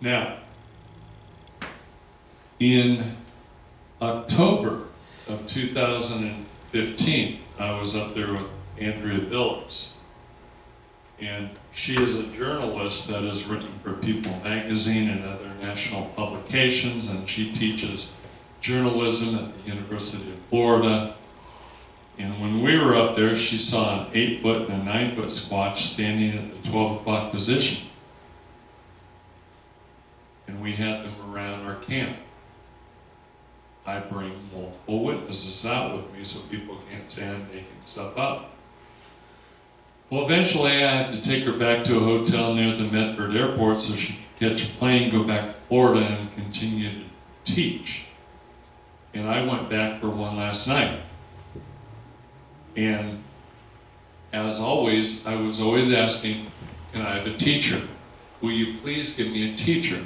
Now, in October of 2015, I was up there with Andrea Billups. And she is a journalist that has written for People magazine and other national publications, and she teaches journalism at the University of Florida. And when we were up there, she saw an 8-foot and a 9-foot squatch standing at the 12 o'clock position. And we had them around our camp. I bring multiple witnesses out with me so people can't say I'm making stuff up. Well, eventually I had to take her back to a hotel near the Medford airport so she could catch a plane, go back to Florida, and continue to teach. And I went back for one last night. And as always, I was always asking, can I have a teacher? Will you please give me a teacher?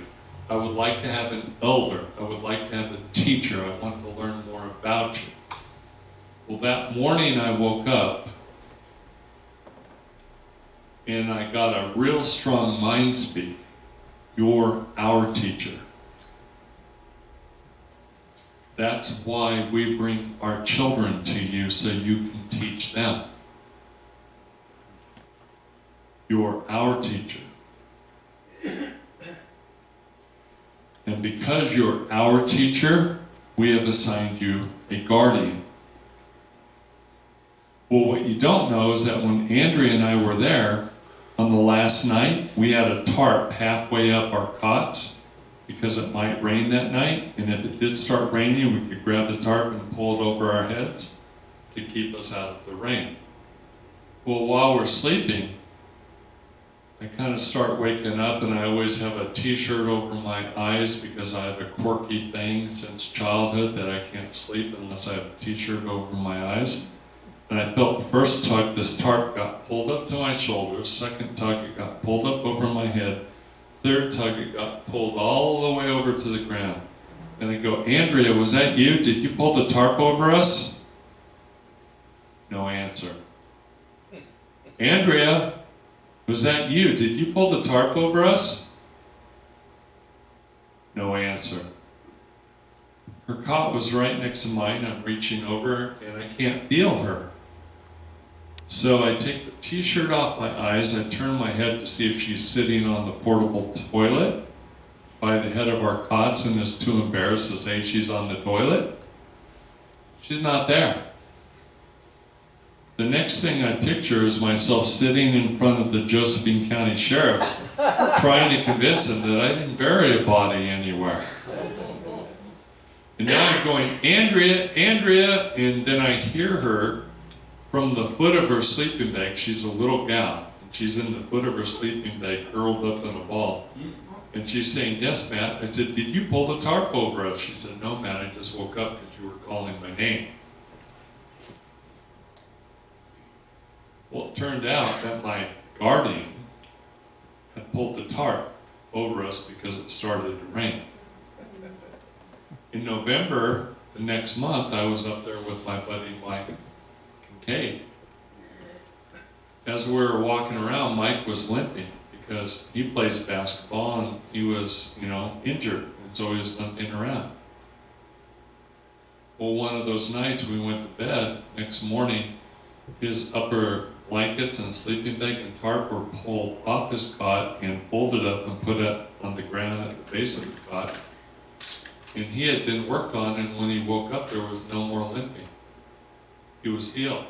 I would like to have an elder. I would like to have a teacher. I want to learn more about you. Well, that morning I woke up and I got a real strong mind speak. You're our teacher. That's why we bring our children to you, so you can teach them. You're our teacher. And because you're our teacher, we have assigned you a guardian. Well, what you don't know is that when Andrea and I were there, on the last night, we had a tarp halfway up our cots because it might rain that night. And if it did start raining, we could grab the tarp and pull it over our heads to keep us out of the rain. Well, while we're sleeping, I kind of start waking up, and I always have a t-shirt over my eyes because I have a quirky thing since childhood that I can't sleep unless I have a t-shirt over my eyes. And I felt the first tug, this tarp got pulled up to my shoulders. Second tug, it got pulled up over my head. Third tug, it got pulled all the way over to the ground. And I go, Andrea, was that you? Did you pull the tarp over us? No answer. Andrea, was that you? Did you pull the tarp over us? No answer. Her cot was right next to mine. I'm reaching over and I can't feel her. So I take the t-shirt off my eyes. I turn my head to see if she's sitting on the portable toilet by the head of our cots and is too embarrassed to say she's on the toilet. She's not there. The next thing I picture is myself sitting in front of the Josephine County Sheriff's trying to convince them that I didn't bury a body anywhere. And now I'm going, Andrea, Andrea, and then I hear her from the foot of her sleeping bag. She's a little gal, and she's in the foot of her sleeping bag, curled up in a ball. And she's saying, yes, Matt. I said, did you pull the tarp over us? She said, no, Matt, I just woke up because you were calling my name. Well, it turned out that my guardian had pulled the tarp over us because it started to rain. In November, the next month, I was up there with my buddy Mike Kincaid. As we were walking around, Mike was limping because he plays basketball and he was, injured, and so he was limping around. Well, one of those nights we went to bed. Next morning, his upper blankets and sleeping bag and tarp were pulled off his cot and folded up and put up on the ground at the base of the cot. And he had been worked on, and when he woke up, there was no more limping. He was healed.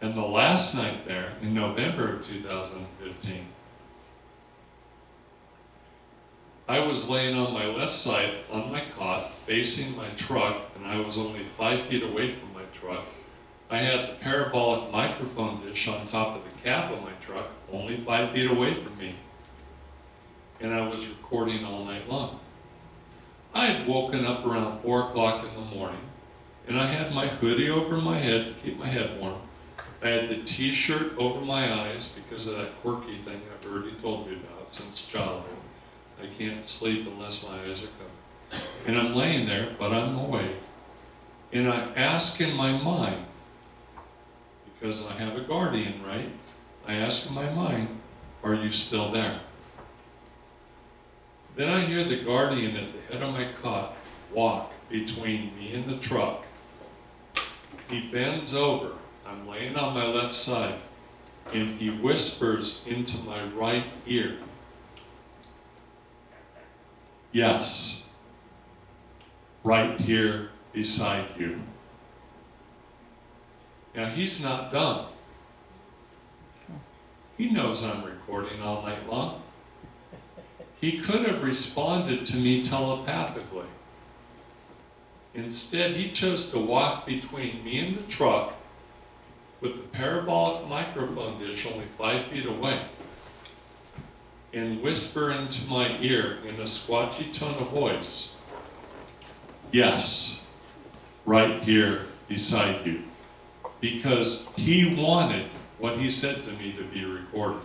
And the last night there, in November of 2015, I was laying on my left side on my cot, facing my truck, and I was only 5 feet away from my truck. I had the parabolic microphone dish on top of the cab of my truck, only 5 feet away from me. And I was recording all night long. I had woken up around 4 o'clock in the morning, and I had my hoodie over my head to keep my head warm. I had the t-shirt over my eyes because of that quirky thing I've already told you about since childhood. I can't sleep unless my eyes are covered. And I'm laying there, but I'm awake. And I ask in my mind, because I have a guardian, right? I ask in my mind, are you still there? Then I hear the guardian at the head of my cot walk between me and the truck. He bends over, I'm laying on my left side, and he whispers into my right ear, "Yes, right here beside you." Now he's not dumb. He knows I'm recording all night long. He could have responded to me telepathically. Instead, he chose to walk between me and the truck with the parabolic microphone dish only 5 feet away and whisper into my ear in a squatchy tone of voice, "Yes, right here beside you," because he wanted what he said to me to be recorded.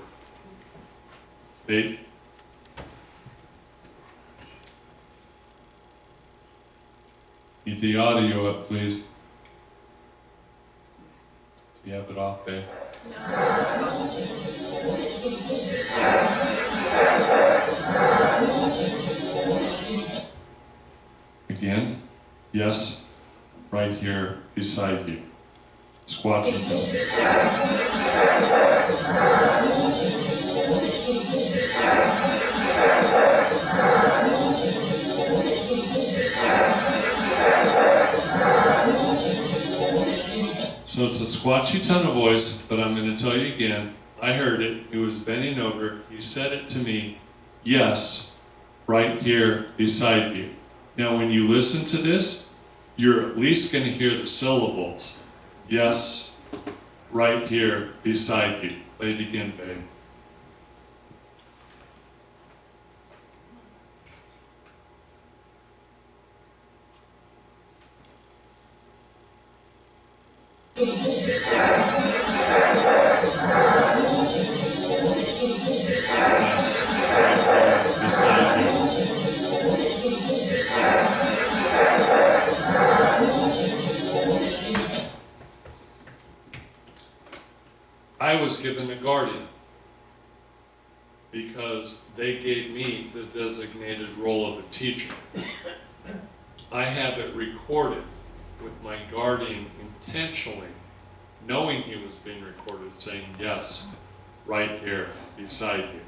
Need the audio up, please. Do you have it off, babe? Again, yes, right here beside you. Squat. So it's a squatchy tone of voice, but I'm going to tell you again, I heard it, he was bending over, he said it to me, "Yes, right here beside you." Now when you listen to this, you're at least going to hear the syllables. "Yes, right here beside you." Play it again, babe. I was given a guardian because they gave me the designated role of a teacher. I have it recorded with my guardian intentionally, knowing he was being recorded, saying, "Yes, right here beside you."